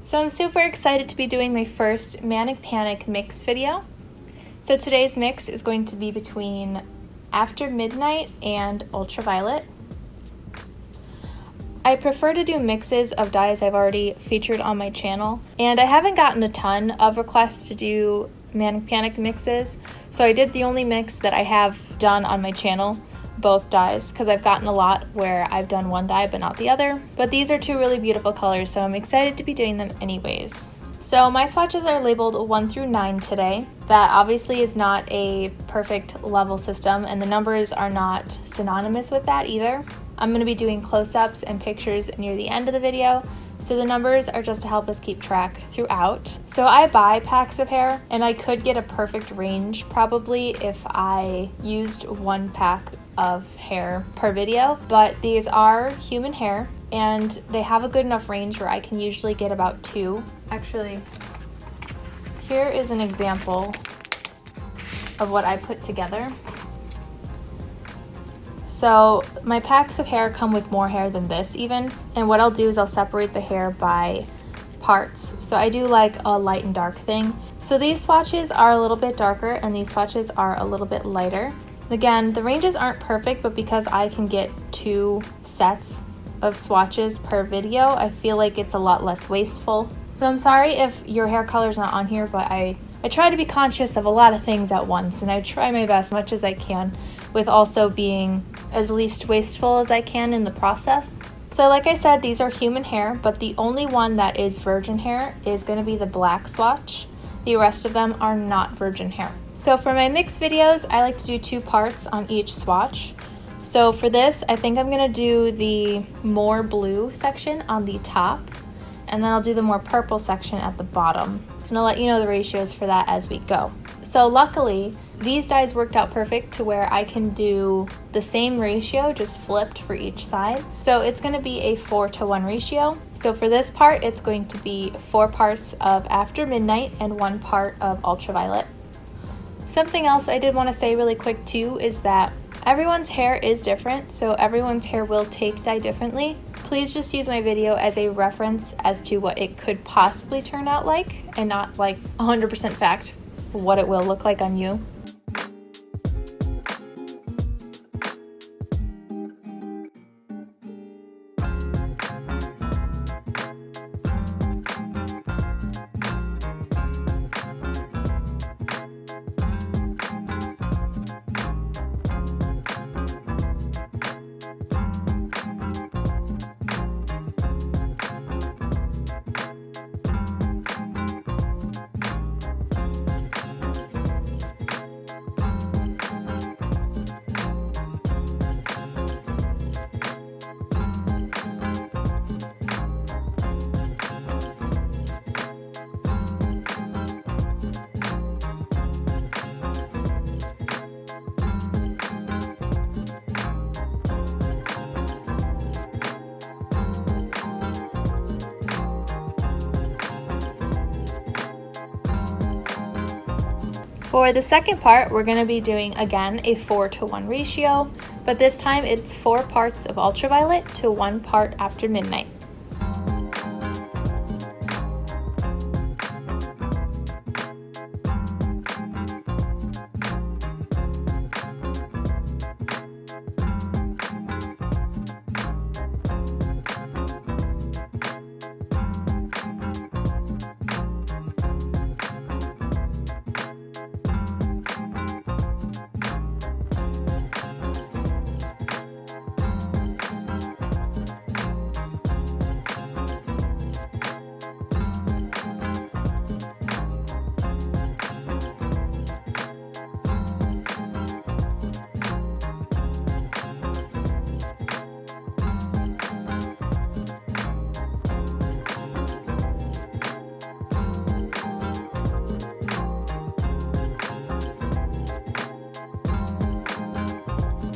So I'm super excited to be doing my first Manic Panic mix video. So today's mix is going to be between After Midnight and Ultraviolet. I prefer to do mixes of dyes I've already featured on my channel, and I haven't gotten a ton of requests to do Manic Panic mixes, so I did the only mix that I have done on my channel, both dyes, because I've gotten a lot where I've done one dye but not the other. But these are two really beautiful colors, so I'm excited to be doing them anyways. So my swatches are labeled 1 through 9 today. That obviously is not a perfect level system, and the numbers are not synonymous with that either. I'm going to be doing close-ups and pictures near the end of the video, so the numbers are just to help us keep track throughout. So I buy packs of hair, and I could get a perfect range probably if I used one pack of hair per video, but these are human hair and they have a good enough range where I can usually get about 2. Actually, here is an example of what I put together. So my packs of hair come with more hair than this even, and what I'll do is I'll separate the hair by parts. So I do like a light and dark thing. So these swatches are a little bit darker and these swatches are a little bit lighter. Again, the ranges aren't perfect, but because I can get 2 sets of swatches per video, I feel like it's a lot less wasteful. So I'm sorry if your hair color is not on here, but I try to be conscious of a lot of things at once, and I try my best as much as I can with also being as least wasteful as I can in the process. So like I said, these are human hair, but the only one that is virgin hair is going to be the black swatch. The rest of them are not virgin hair. So for my mix videos, I like to do 2 parts on each swatch. So for this, I think I'm going to do the more blue section on the top, and then I'll do the more purple section at the bottom. And I'll let you know the ratios for that as we go. So luckily, these dyes worked out perfect to where I can do the same ratio, just flipped for each side. So it's going to be a 4-to-1 ratio. So for this part, it's going to be 4 parts of After Midnight and 1 part of Ultraviolet. Something else I did want to say really quick too is that everyone's hair is different, so everyone's hair will take dye differently. Please just use my video as a reference as to what it could possibly turn out like, and not like 100% fact what it will look like on you. For the second part, we're going to be doing, again, a 4-to-1 ratio, but this time it's 4 parts of Ultraviolet to 1 part After Midnight.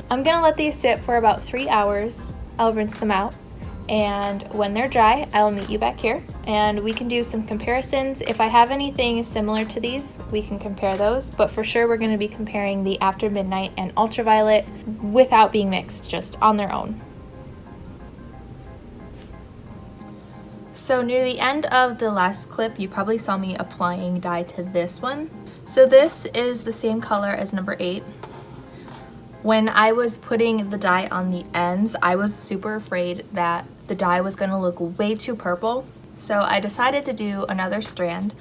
I'm gonna let these sit for about 3 hours. I'll rinse them out, and when they're dry, I'll meet you back here and we can do some comparisons. If I have anything similar to these, we can compare those, but for sure we're gonna be comparing the After Midnight and Ultraviolet without being mixed, just on their own. So near the end of the last clip, you probably saw me applying dye to this one. So this is the same color as number 8. When I was putting the dye on the ends, I was super afraid that the dye was going to look way too purple. So I decided to do another strand.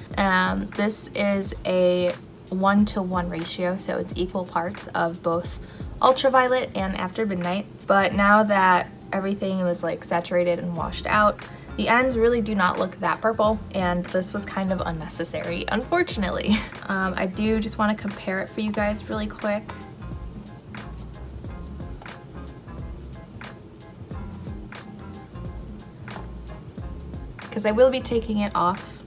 This is a 1-to-1 ratio, so it's equal parts of both ultraviolet and After Midnight. But now that everything was like saturated and washed out, the ends really do not look that purple, and this was kind of unnecessary, unfortunately. I do just want to compare it for you guys really quick. Because I will be taking it off.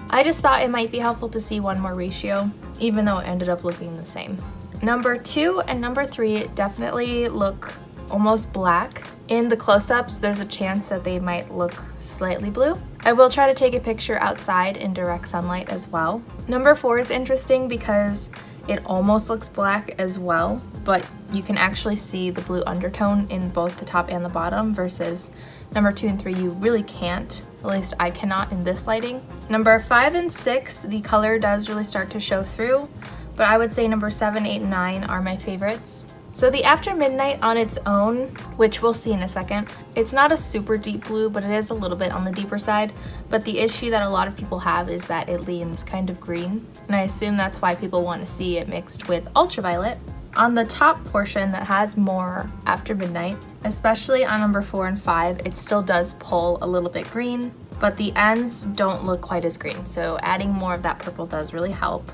I just thought it might be helpful to see one more ratio, even though it ended up looking the same. Number 2 and number 3 definitely look almost black. In the close-ups, there's a chance that they might look slightly blue. I will try to take a picture outside in direct sunlight as well. Number 4 is interesting because it almost looks black as well, but you can actually see the blue undertone in both the top and the bottom, versus number 2 and 3 you really can't. At least I cannot in this lighting. Number 5 and 6, the color does really start to show through, but I would say number 7, 8, and 9 are my favorites. So the After Midnight on its own, which we'll see in a second, it's not a super deep blue, but it is a little bit on the deeper side. But the issue that a lot of people have is that it leans kind of green, and I assume that's why people want to see it mixed with ultraviolet. On the top portion that has more After Midnight, especially on number 4 and 5, it still does pull a little bit green, but the ends don't look quite as green, so adding more of that purple does really help.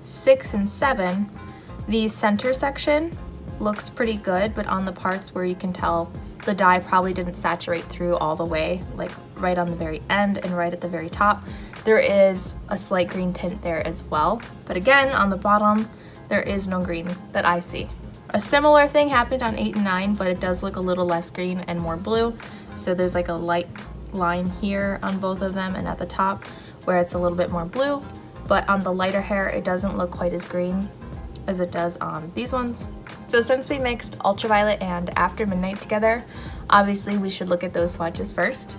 6 and 7, the center section looks pretty good, but on the parts where you can tell the dye probably didn't saturate through all the way, like right on the very end and right at the very top, there is a slight green tint there as well. But again, on the bottom, there is no green that I see. A similar thing happened on 8 and 9, but it does look a little less green and more blue. So there's like a light line here on both of them and at the top where it's a little bit more blue, but on the lighter hair, it doesn't look quite as green as it does on these ones. So since we mixed ultraviolet and After Midnight together, obviously we should look at those swatches first.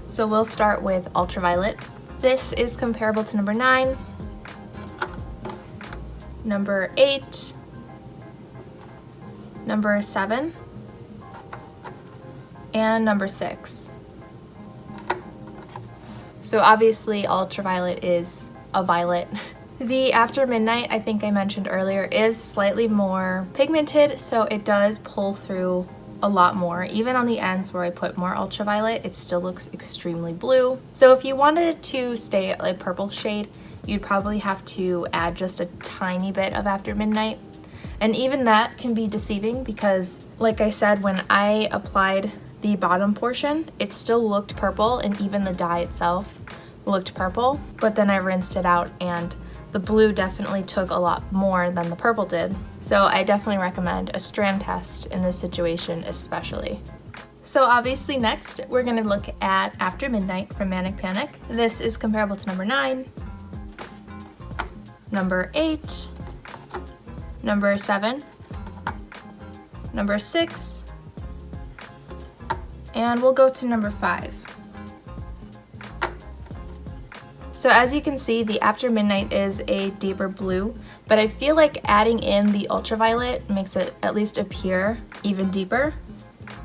So we'll start with ultraviolet. This is comparable to number 9, number 8, number 7, and number 6. So obviously ultraviolet is a violet. The After Midnight, I think I mentioned earlier, is slightly more pigmented, so it does pull through a lot more. Even on the ends where I put more ultraviolet, it still looks extremely blue. So if you wanted it to stay a purple shade, you'd probably have to add just a tiny bit of After Midnight. And even that can be deceiving because, like I said, when I applied the bottom portion, it still looked purple, and even the dye itself looked purple. But then I rinsed it out and the blue definitely took a lot more than the purple did. So I definitely recommend a strand test in this situation especially. So obviously next, we're gonna look at After Midnight from Manic Panic. This is comparable to number 9, number 8, number 7, number 6, and we'll go to number 5. So as you can see, the After Midnight is a deeper blue, but I feel like adding in the ultraviolet makes it at least appear even deeper.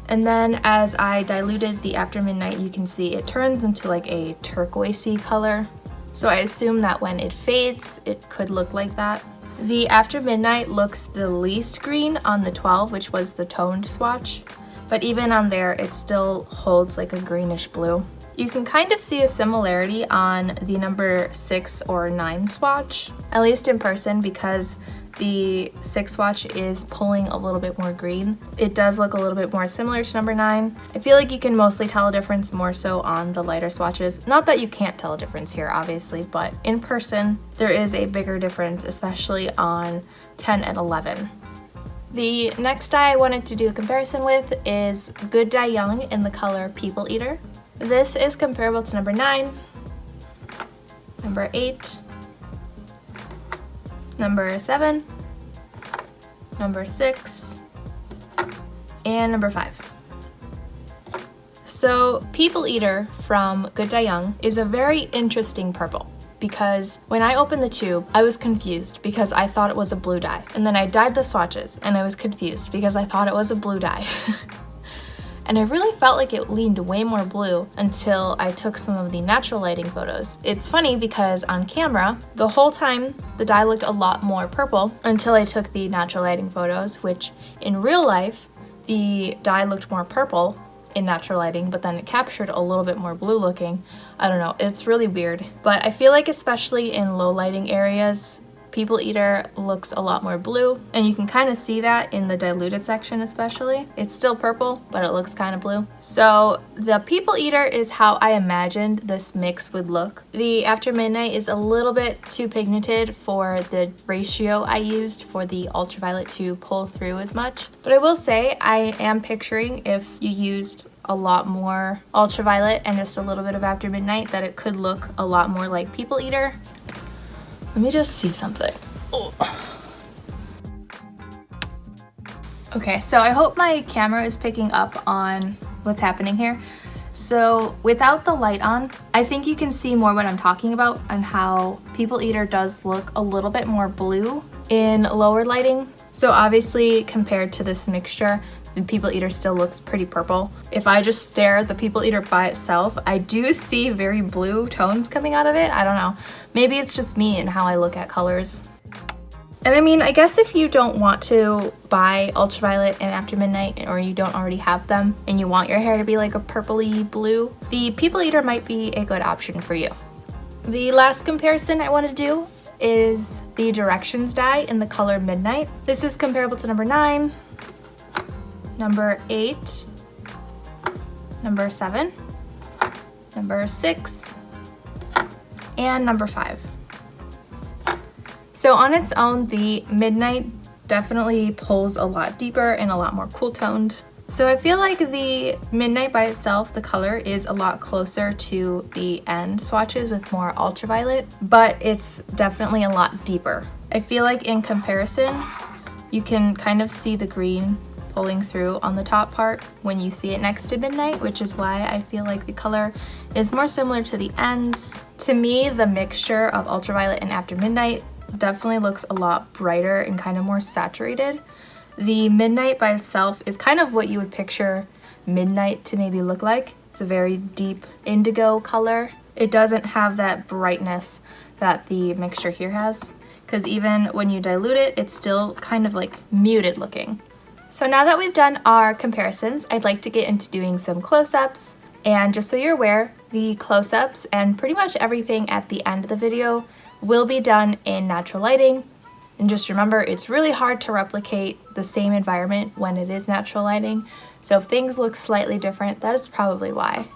And then as I diluted the After Midnight, you can see it turns into like a turquoisey color. So I assume that when it fades, it could look like that. The After Midnight looks the least green on the 12, which was the toned swatch, but even on there, it still holds like a greenish blue. You can kind of see a similarity on the number 6 or 9 swatch, at least in person, because the 6 swatch is pulling a little bit more green. It does look a little bit more similar to number 9. I feel like you can mostly tell a difference more so on the lighter swatches. Not that you can't tell a difference here, obviously, but in person, there is a bigger difference, especially on 10 and 11. The next dye I wanted to do a comparison with is Good Dye Young in the color People Eater. This is comparable to number 9, number 8, number 7, number 6, and number 5. So People Eater from Good JayJen is a very interesting purple, because when I opened the tube, I was confused because I thought it was a blue dye. And then I dyed the swatches and I was confused because I thought it was a blue dye. And I really felt like it leaned way more blue until I took some of the natural lighting photos. It's funny because on camera, the whole time the dye looked a lot more purple until I took the natural lighting photos, which in real life, the dye looked more purple in natural lighting, but then it captured a little bit more blue looking. I don't know, it's really weird. But I feel like especially in low lighting areas, People Eater looks a lot more blue, and you can kind of see that in the diluted section especially. It's still purple, but it looks kind of blue. So the People Eater is how I imagined this mix would look. The After Midnight is a little bit too pigmented for the ratio I used for the ultraviolet to pull through as much. But I will say I am picturing if you used a lot more ultraviolet and just a little bit of After Midnight that it could look a lot more like People Eater. Let me just see something. Oh. Okay, so I hope my camera is picking up on what's happening here. So without the light on, I think you can see more what I'm talking about and how People Eater does look a little bit more blue in lower lighting. So obviously compared to this mixture, the People Eater still looks pretty purple. If I just stare at the People Eater by itself, I do see very blue tones coming out of it. I don't know. Maybe it's just me and how I look at colors. And I mean, I guess if you don't want to buy ultraviolet and After Midnight, or you don't already have them, and you want your hair to be like a purpley blue, the People Eater might be a good option for you. The last comparison I want to do is the Directions dye in the color Midnight. This is comparable to number 9, number 8, number 7, number 6, and number 5. So on its own, the Midnight definitely pulls a lot deeper and a lot more cool toned. So I feel like the Midnight by itself, the color is a lot closer to the end swatches with more ultraviolet, but it's definitely a lot deeper. I feel like in comparison, you can kind of see the green pulling through on the top part when you see it next to Midnight, which is why I feel like the color is more similar to the ends. To me, the mixture of ultraviolet and After Midnight definitely looks a lot brighter and kind of more saturated. The Midnight by itself is kind of what you would picture Midnight to maybe look like. It's a very deep indigo color. It doesn't have that brightness that the mixture here has, because even when you dilute it, it's still kind of like muted looking. So now that we've done our comparisons, I'd like to get into doing some close-ups. And just so you're aware, the close-ups and pretty much everything at the end of the video will be done in natural lighting. And just remember, it's really hard to replicate the same environment when it is natural lighting. So if things look slightly different, that is probably why.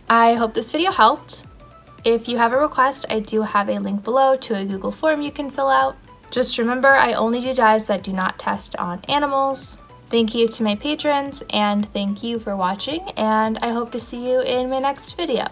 I hope this video helped. If you have a request, I do have a link below to a Google form you can fill out. Just remember, I only do dyes that do not test on animals. Thank you to my patrons, and thank you for watching, and I hope to see you in my next video.